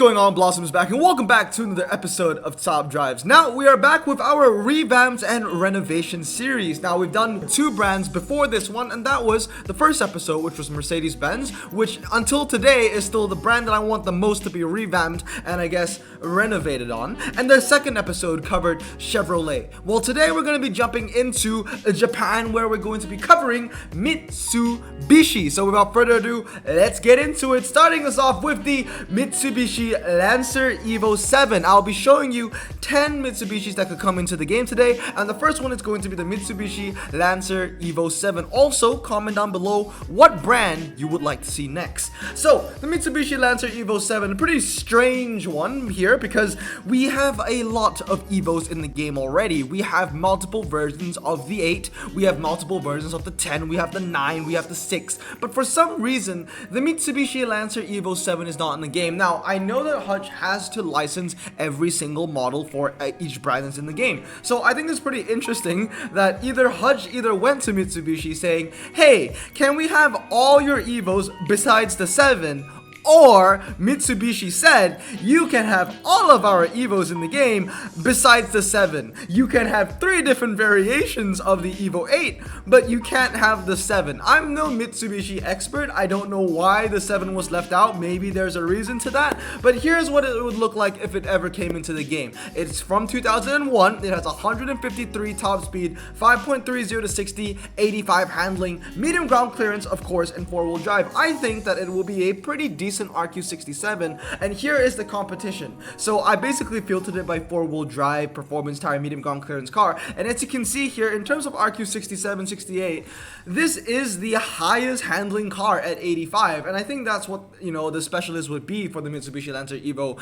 going on, Blossoms back, and welcome back to another episode of Top Drives. Now, we are back with our Revamps and Renovations series. Now, we've done two brands before this one, and that was the first episode, which was Mercedes-Benz, which until today is still the brand that I want the most to be revamped and I guess renovated on. And the second episode covered Chevrolet. Well, today we're going to be jumping into Japan, where we're going to be covering Mitsubishi. So without further ado, let's get into it. Starting us off with the Mitsubishi Lancer Evo 7. I'll be showing you 10 Mitsubishis that could come into the game today, and the first one is going to be the Mitsubishi Lancer Evo 7. Also, comment down below what brand you would like to see next. So, the Mitsubishi Lancer Evo 7, a pretty strange one here because we have a lot of Evos in the game already. We have multiple versions of the 8, we have multiple versions of the 10, we have the 9, we have the 6, but for some reason, the Mitsubishi Lancer Evo 7 is not in the game. Now, I know that Hutch has to license every single model for each brand that's in the game. So I think it's pretty interesting that Hutch went to Mitsubishi saying, hey, can we have all your Evos besides the 7? Or Mitsubishi said, you can have all of our Evos in the game besides the 7. You can have 3 different variations of the Evo 8, but you can't have the 7. I'm no Mitsubishi expert. I don't know why the 7 was left out. Maybe there's a reason to that. But here's what it would look like if it ever came into the game. It's from 2001. It has 153 top speed, 5.30 to 60, 85 handling, medium ground clearance, of course, and 4-wheel drive. I think that it will be a pretty decent RQ67, and here is the competition. So I basically filtered it by 4-wheel drive, performance tire, medium ground clearance car, and as you can see here, in terms of RQ67, 68, this is the highest handling car at 85, and I think that's what, you know, the specialist would be for the Mitsubishi Lancer Evo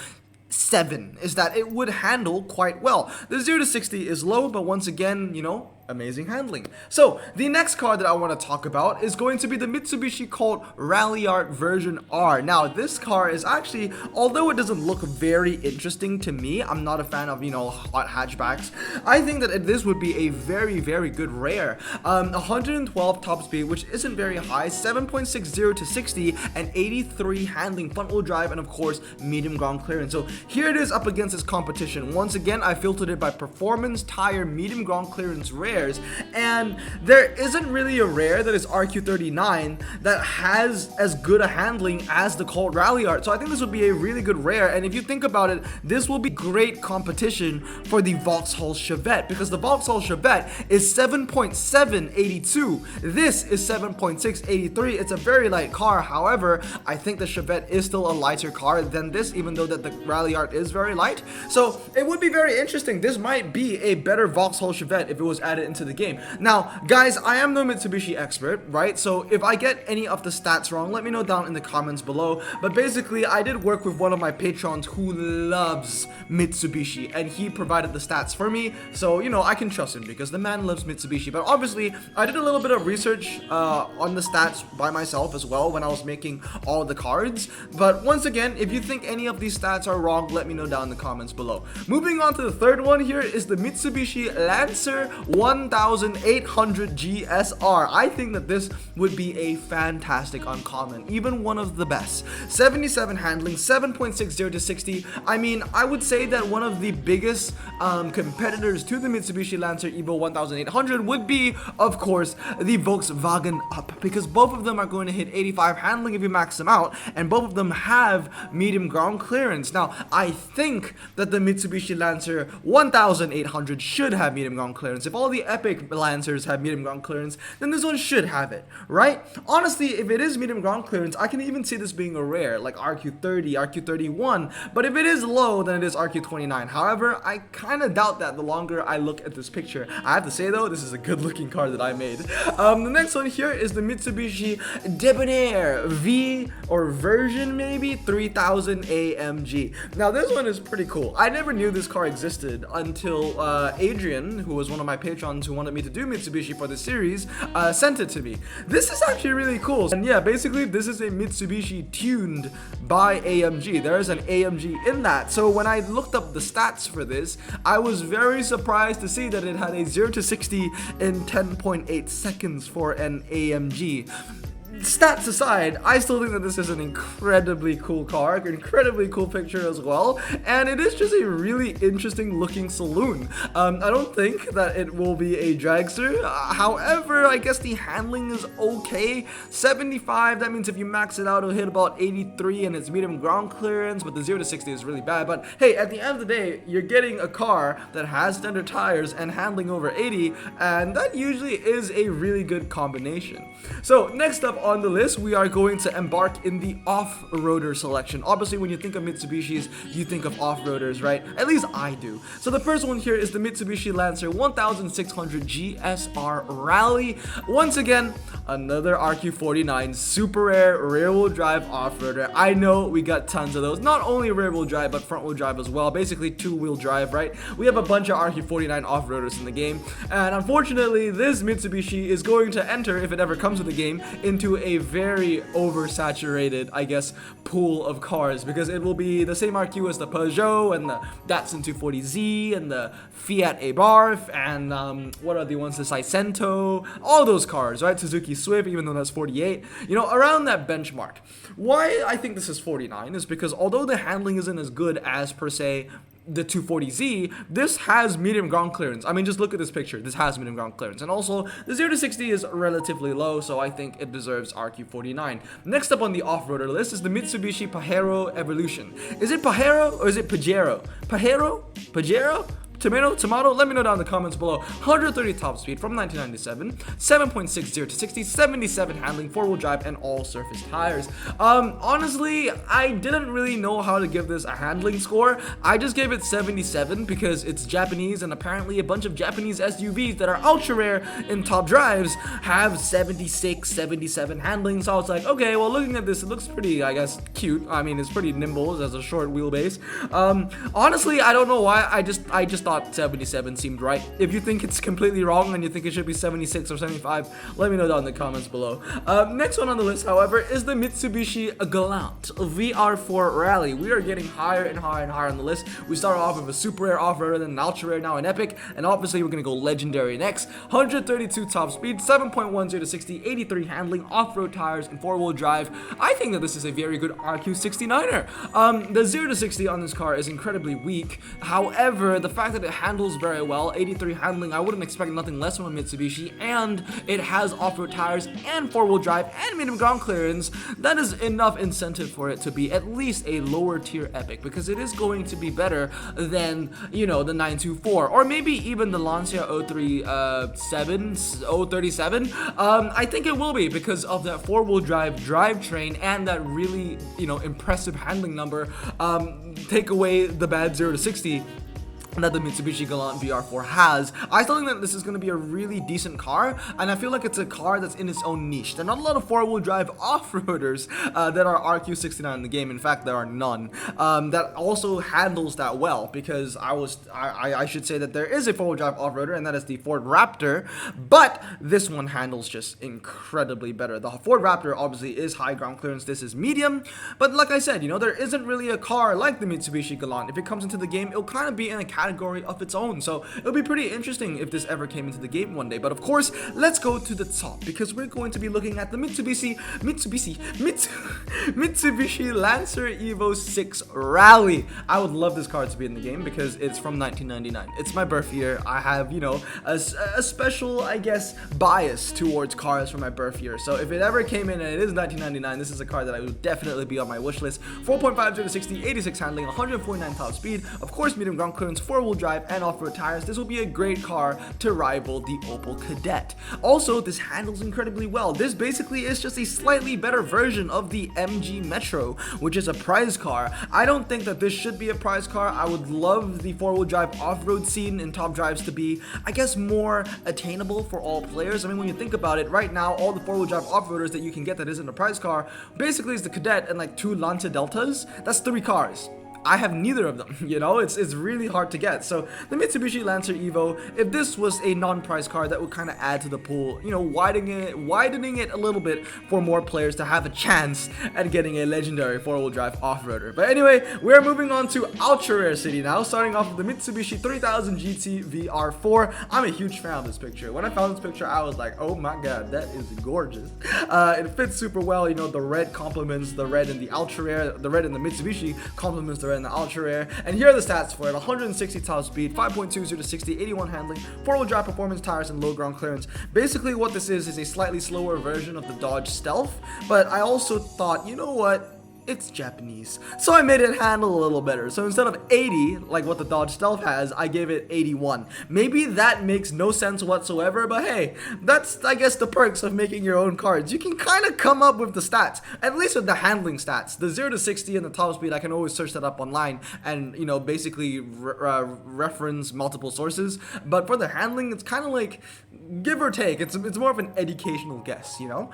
7, is that it would handle quite well. The 0 to 60 is low, but once again, you know, amazing handling. So, the next car that I want to talk about is going to be the Mitsubishi Colt Rally Art version R. Now, this car is actually, although it doesn't look very interesting to me, I'm not a fan of, you know, hot hatchbacks, I think that this would be a very, very good rare. 112 top speed, which isn't very high, 7.60 to 60, and 83 handling, front-wheel drive, and of course, medium ground clearance. So, here it is up against its competition. Once again, I filtered it by performance, tire, medium ground clearance, rare. And there isn't really a rare that is RQ39 that has as good a handling as the Colt Rally Art. So I think this would be a really good rare, and if you think about it, this will be great competition for the Vauxhall Chevette, because the Vauxhall Chevette is 7.782. This is 7.683. It's a very light car. However, I think the Chevette is still a lighter car than this, even though that the Rally Art is very light. So it would be very interesting. This might be a better Vauxhall Chevette if it was added into the game. Now, guys, I am no Mitsubishi expert, right? So if I get any of the stats wrong, let me know down in the comments below. But basically, I did work with one of my patrons who loves Mitsubishi, and he provided the stats for me. So, you know, I can trust him because the man loves Mitsubishi. But obviously, I did a little bit of research on the stats by myself as well when I was making all the cards. But once again, if you think any of these stats are wrong, let me know down in the comments below. Moving on to the third one here is the Mitsubishi Lancer 1800 GSR. I think that this would be a fantastic uncommon, even one of the best. 77 handling, 7.60 to 60. I mean, I would say that one of the biggest competitors to the Mitsubishi Lancer Evo 1800 would be, of course, the Volkswagen Up, because both of them are going to hit 85 handling if you max them out, and both of them have medium ground clearance. Now, I think that the Mitsubishi Lancer 1800 should have medium ground clearance. If all the epic Lancers have medium ground clearance, then this one should have it, right? Honestly, if it is medium ground clearance, I can even see this being a rare, like RQ30, RQ31, but if it is low, then it is RQ29. However, I kind of doubt that the longer I look at this picture. I have to say though, this is a good looking car that I made. The next one here is the Mitsubishi Debonair V, or version maybe, 3000 AMG. Now this one is pretty cool. I never knew this car existed until Adrian, who was one of my patrons who wanted me to do Mitsubishi for the series, sent it to me. This is actually really cool. And yeah, basically this is a Mitsubishi tuned by AMG. There is an AMG in that. So when I looked up the stats for this, I was very surprised to see that it had a 0 to 60 in 10.8 seconds for an AMG. stats aside, I still think that this is an incredibly cool car, an incredibly cool picture as well, and it is just a really interesting looking saloon. I don't think that it will be a dragster. However, I guess the handling is okay. 75, that means if you max it out, it'll hit about 83 and it's medium ground clearance, but the 0 to 60 is really bad. But hey, at the end of the day, you're getting a car that has standard tires and handling over 80, and that usually is a really good combination. So next up on the list, we are going to embark in the off-roader selection. Obviously, when you think of Mitsubishis, you think of off-roaders, right? At least I do. So the first one here is the Mitsubishi Lancer 1600 GSR Rally. Once again, another RQ49 super rare rear-wheel drive off-roader. I know we got tons of those. Not only rear-wheel drive, but front-wheel drive as well. Basically, two-wheel drive, right? We have a bunch of RQ49 off-roaders in the game. And unfortunately, this Mitsubishi is going to enter, if it ever comes with the game, into a very oversaturated, I guess, pool of cars, because it will be the same RQ as the Pajero and the Datsun 240Z and the Fiat Abarth and what are the ones, the Saicento, all those cars, right? Suzuki Swift, even though that's 48, you know, around that benchmark. Why I think this is 49 is because although the handling isn't as good as per se the 240Z, this has medium ground clearance. I mean, just look at this picture. This has medium ground clearance. And also, the 0 to 60 is relatively low, so I think it deserves RQ49. Next up on the off-roader list is the Mitsubishi Pajero Evolution. Is it Pajero or is it Pajero? Pajero? Pajero? Tomato, let me know down in the comments below. 130 top speed from 1997, 7.60 to 60, 77 handling, 4-wheel drive, and all surface tires. Honestly, I didn't really know how to give this a handling score. I just gave it 77 because it's Japanese, and apparently a bunch of Japanese SUVs that are ultra rare in top drives have 76, 77 handling. So I was like, okay, well, looking at this, it looks pretty, I guess, cute. I mean, it's pretty nimble. It has a short wheelbase. Honestly, I don't know why. I just thought 77 seemed right. If you think it's completely wrong and you think it should be 76 or 75, let me know down in the comments below. Next one on the list, however, is the Mitsubishi Galant VR4 Rally. We are getting higher and higher and higher on the list. We started off with a super rare off-roader, then an ultra rare, now an epic, and obviously we're gonna go legendary next. 132 top speed, 7.10 to 60, 83 handling, off-road tires, and 4-wheel drive. I think that this is a very good RQ69er. The 0 to 60 on this car is incredibly weak. However, the fact that it handles very well, 83 handling, I wouldn't expect nothing less from a Mitsubishi, and it has off-road tires and 4-wheel drive and medium ground clearance. That is enough incentive for it to be at least a lower tier epic, because it is going to be better than, you know, the 924 or maybe even the Lancia 037. I think it will be because of that 4-wheel drive drivetrain and that really, you know, impressive handling number. Take away the bad 0 to 60 that the Mitsubishi Galant VR4 has. I still think that this is going to be a really decent car, and I feel like it's a car that's in its own niche. There are not a lot of 4-wheel drive off-roaders that are RQ69 in the game. In fact, there are none that also handles that well, because I should say that there is a 4-wheel drive off-roader, and that is the Ford Raptor, but this one handles just incredibly better. The Ford Raptor obviously is high ground clearance, this is medium, but like I said, you know, there isn't really a car like the Mitsubishi Galant. If it comes into the game, it'll kind of be in a category of its own, so it'll be pretty interesting if this ever came into the game one day. But of course, let's go to the top, because we're going to be looking at the Mitsubishi Lancer Evo 6 Rally. I would love this car to be in the game because it's from 1999. It's my birth year. I have, you know, a special, I guess, bias towards cars for my birth year. So if it ever came in and it is 1999, this is a car that I would definitely be on my wish list. 4.50 to 60, 86 handling, 149 top speed, of course medium ground clearance, 4-wheel drive, and off-road tires. This will be a great car to rival the Opel Kadett. Also, this handles incredibly well. This basically is just a slightly better version of the MG Metro, which is a prize car. I don't think that this should be a prize car. I would love the 4-wheel drive off-road scene in top drives to be, I guess, more attainable for all players. I mean, when you think about it, right now, all the 4-wheel drive off-roaders that you can get that isn't a prize car basically is the Kadett and like 2 Lancia Deltas. That's 3 cars. I have neither of them, you know, it's really hard to get. So the Mitsubishi Lancer Evo, if this was a non-price car, that would kind of add to the pool, you know, widening it a little bit for more players to have a chance at getting a legendary four-wheel drive off-roader. But anyway, we're moving on to ultra rare city now, starting off with the Mitsubishi 3000 GT VR4. I'm a huge fan of this picture. When I found this picture, I was like, oh my god, that is gorgeous. It fits super well, you know, the red complements the red in the ultra rare, the red in the Mitsubishi complements the red in the ultra rare. And here are the stats for it: 160 top speed, 5.20 to 60, 81 handling, four-wheel drive performance, tires, and low ground clearance. Basically what this is a slightly slower version of the Dodge Stealth, but I also thought, you know what, it's Japanese, so I made it handle a little better. So instead of 80, like what the Dodge Stealth has, I gave it 81. Maybe that makes no sense whatsoever, but hey, that's, I guess, the perks of making your own cards. You can kind of come up with the stats, at least with the handling stats. The 0 to 60 and the top speed, I can always search that up online and, you know, basically reference multiple sources. But for the handling, it's kind of like give or take. It's more of an educational guess, you know.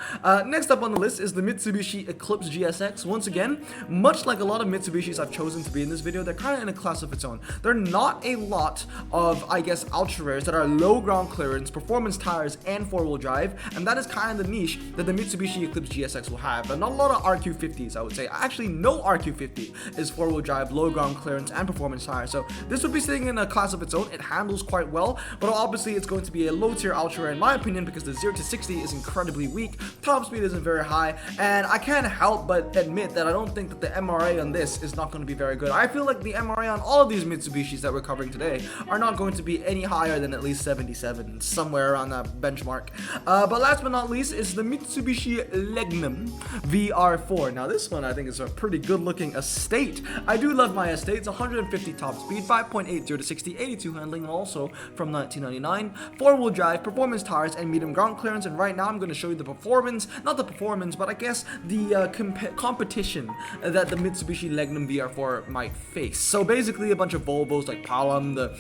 Next up on the list is the Mitsubishi Eclipse GSX. Once again, much like a lot of Mitsubishis I've chosen to be in this video, they're kind of in a class of its own. There are not a lot of, I guess, ultra rares that are low ground clearance, performance tires, and four-wheel drive, and that is kind of the niche that the Mitsubishi Eclipse GSX will have. But not a lot of RQ50s, I would say. Actually, no RQ50 is four-wheel drive, low ground clearance, and performance tires. So this would be sitting in a class of its own. It handles quite well, but obviously it's going to be a low-tier ultra rare in my opinion, because the 0 to 60 is incredibly weak, top speed isn't very high, and I can't help but admit that I don't think that the MRA on this is not going to be very good. I feel like the MRA on all of these Mitsubishis that we're covering today are not going to be any higher than at least 77, somewhere around that benchmark. But last but not least is the Mitsubishi Legnum VR4. Now this one I think is a pretty good looking estate. I do love my estates. 150 top speed, 5.80 to 60, 82 handling, and also from 1999, four-wheel drive, performance tires, and medium ground clearance. And right now I'm going to show you the performance, not the performance, but I guess the competition that the Mitsubishi Legnum VR4 might face. So basically a bunch of Volvos like Palom, the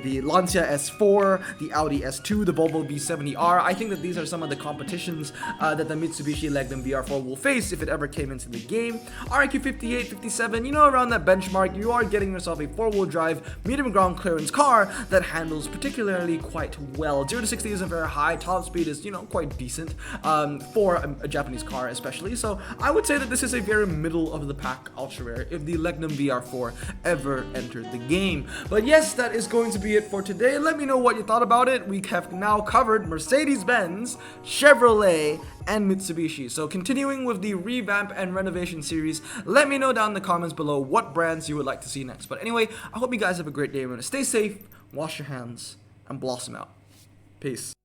the Lancia S4, the Audi S2, the Volvo B70R. I think that these are some of the competitions that the Mitsubishi Legnum VR4 will face if it ever came into the game. RQ58, 57, you know, around that benchmark, you are getting yourself a four-wheel drive, medium ground clearance car that handles particularly quite well. 0 to 60 isn't very high, top speed is, you know, quite decent for a Japanese car especially. So I would say that this is a very middle of the pack ultra rare if the Legnum VR4 ever entered the game. But yes, that is going to be it for today. Let me know what you thought about it. We have now covered Mercedes-Benz, Chevrolet, and Mitsubishi. So continuing with the revamp and renovation series, let me know down in the comments below what brands you would like to see next. But anyway, I hope you guys have a great day. Remember to stay safe, wash your hands, and blossom out. Peace.